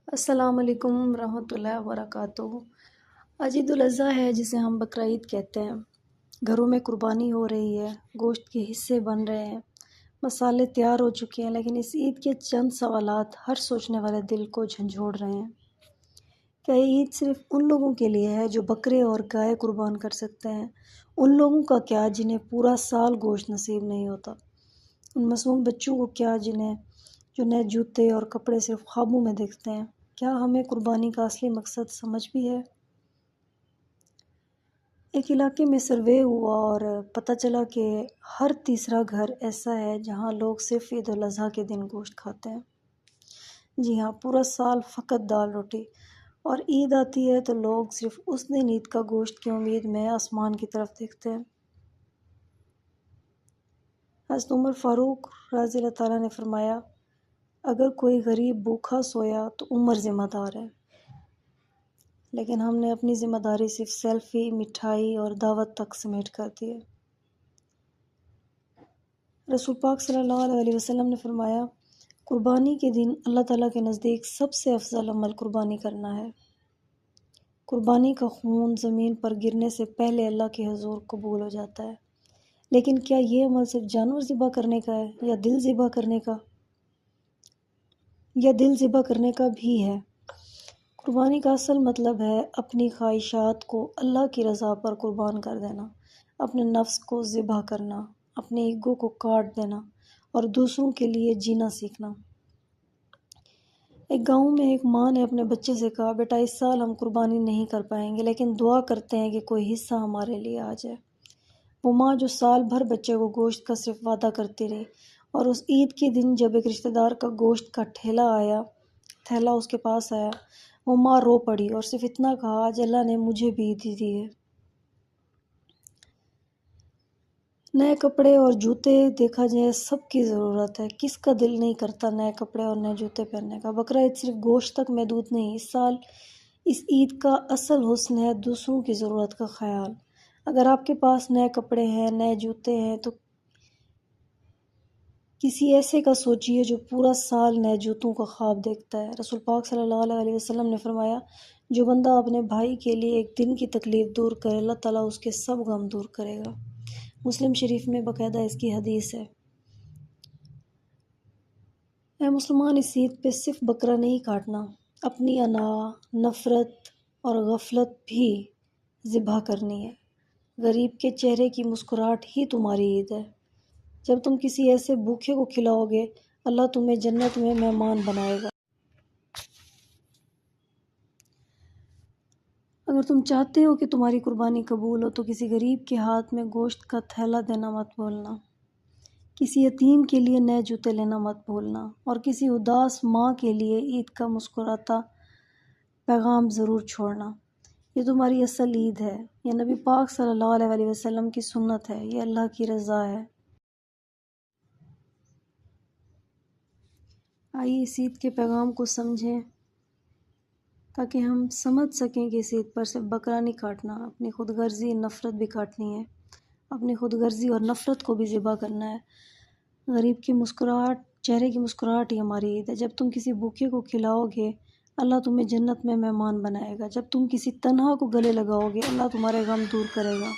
السلام علیکم ورحمۃ اللہ وبرکاتہ۔ آج عید الاضحیٰ ہے جسے ہم بقرعید کہتے ہیں۔ گھروں میں قربانی ہو رہی ہے، گوشت کے حصے بن رہے ہیں، مسالے تیار ہو چکے ہیں، لیکن اس عید کے چند سوالات ہر سوچنے والے دل کو جھنجھوڑ رہے ہیں۔ کیا یہ عید صرف ان لوگوں کے لیے ہے جو بکرے اور گائے قربان کر سکتے ہیں؟ ان لوگوں کا کیا جنہیں پورا سال گوشت نصیب نہیں ہوتا؟ ان معصوم بچوں کو کیا جو نئے جوتے اور کپڑے صرف خوابوں میں دیکھتے ہیں؟ کیا ہمیں قربانی کا اصلی مقصد سمجھ بھی ہے؟ ایک علاقے میں سروے ہوا اور پتہ چلا کہ ہر تیسرا گھر ایسا ہے جہاں لوگ صرف عید الاضحیٰ کے دن گوشت کھاتے ہیں۔ جی ہاں، پورا سال فقط دال روٹی، اور عید آتی ہے تو لوگ صرف اس دن عید کا گوشت کی امید میں آسمان کی طرف دیکھتے ہیں۔ حضرت عمر فاروق رضی اللہ تعالیٰ نے فرمایا، اگر کوئی غریب بھوکا سویا تو عمر ذمہ دار ہے، لیکن ہم نے اپنی ذمہ داری صرف سیلفی، مٹھائی اور دعوت تک سمیٹ کر دی ہے۔ رسول پاک صلی اللہ علیہ وسلم نے فرمایا، قربانی کے دن اللہ تعالیٰ کے نزدیک سب سے افضل عمل قربانی کرنا ہے۔ قربانی کا خون زمین پر گرنے سے پہلے اللہ کے حضور قبول ہو جاتا ہے، لیکن کیا یہ عمل صرف جانور ذبح کرنے کا ہے یا دل ذبح کرنے کا بھی ہے؟ قربانی کا اصل مطلب ہے اپنی خواہشات کو اللہ کی رضا پر قربان کر دینا، اپنے نفس کو ذبح کرنا، اپنے ایگو کو کاٹ دینا اور دوسروں کے لیے جینا سیکھنا۔ ایک گاؤں میں ایک ماں نے اپنے بچے سے کہا، بیٹا اس سال ہم قربانی نہیں کر پائیں گے، لیکن دعا کرتے ہیں کہ کوئی حصہ ہمارے لیے آ جائے۔ وہ ماں جو سال بھر بچے کو گوشت کا صرف وعدہ کرتی رہی، اور اس عید کے دن جب ایک رشتہ دار کا گوشت کا تھیلا اس کے پاس آیا، وہ ماں رو پڑی اور صرف اتنا کہا، آج اللہ نے مجھے بھی عید دی ہے۔ نئے کپڑے اور جوتے دیکھا جائے سب کی ضرورت ہے، کس کا دل نہیں کرتا نئے کپڑے اور نئے جوتے پہننے کا؟ بقرعید صرف گوشت تک محدود نہیں، اس سال اس عید کا اصل حسن ہے دوسروں کی ضرورت کا خیال۔ اگر آپ کے پاس نئے کپڑے ہیں، نئے جوتے ہیں، تو کسی ایسے کا سوچئے جو پورا سال نئے جوتوں کا خواب دیکھتا ہے۔ رسول پاک صلی اللہ علیہ وسلم نے فرمایا، جو بندہ اپنے بھائی کے لیے ایک دن کی تکلیف دور کرے، اللہ تعالیٰ اس کے سب غم دور کرے گا۔ مسلم شریف میں باقاعدہ اس کی حدیث ہے۔ اے مسلمان، اس عید پہ صرف بکرا نہیں کاٹنا، اپنی انا، نفرت اور غفلت بھی ذبح کرنی ہے۔ غریب کے چہرے کی مسکراہٹ ہی تمہاری عید ہے۔ جب تم کسی ایسے بھوکے کو کھلاؤ گے، اللہ تمہیں جنت میں مہمان بنائے گا۔ اگر تم چاہتے ہو کہ تمہاری قربانی قبول ہو تو کسی غریب کے ہاتھ میں گوشت کا تھیلا دینا مت بھولنا، کسی یتیم کے لیے نئے جوتے لینا مت بھولنا، اور کسی اداس ماں کے لیے عید کا مسکراتا پیغام ضرور چھوڑنا۔ یہ تمہاری اصل عید ہے، یہ نبی پاک صلی اللہ علیہ وسلم کی سنت ہے، یہ اللہ کی رضا ہے۔ آئیے اس عید کے پیغام کو سمجھیں تاکہ ہم سمجھ سکیں کہ اس عید پر صرف بکرا نہیں کاٹنا، اپنی خود غرضی نفرت بھی کاٹنی ہے، اپنی خود غرضی اور نفرت کو بھی ذبح کرنا ہے۔ غریب کی چہرے کی مسکراہٹ ہی ہماری عید ہے۔ جب تم کسی بھوکے کو کھلاؤ گے، اللہ تمہیں جنت میں مہمان بنائے گا۔ جب تم کسی تنہا کو گلے لگاؤ گے، اللہ تمہارے غم دور کرے گا۔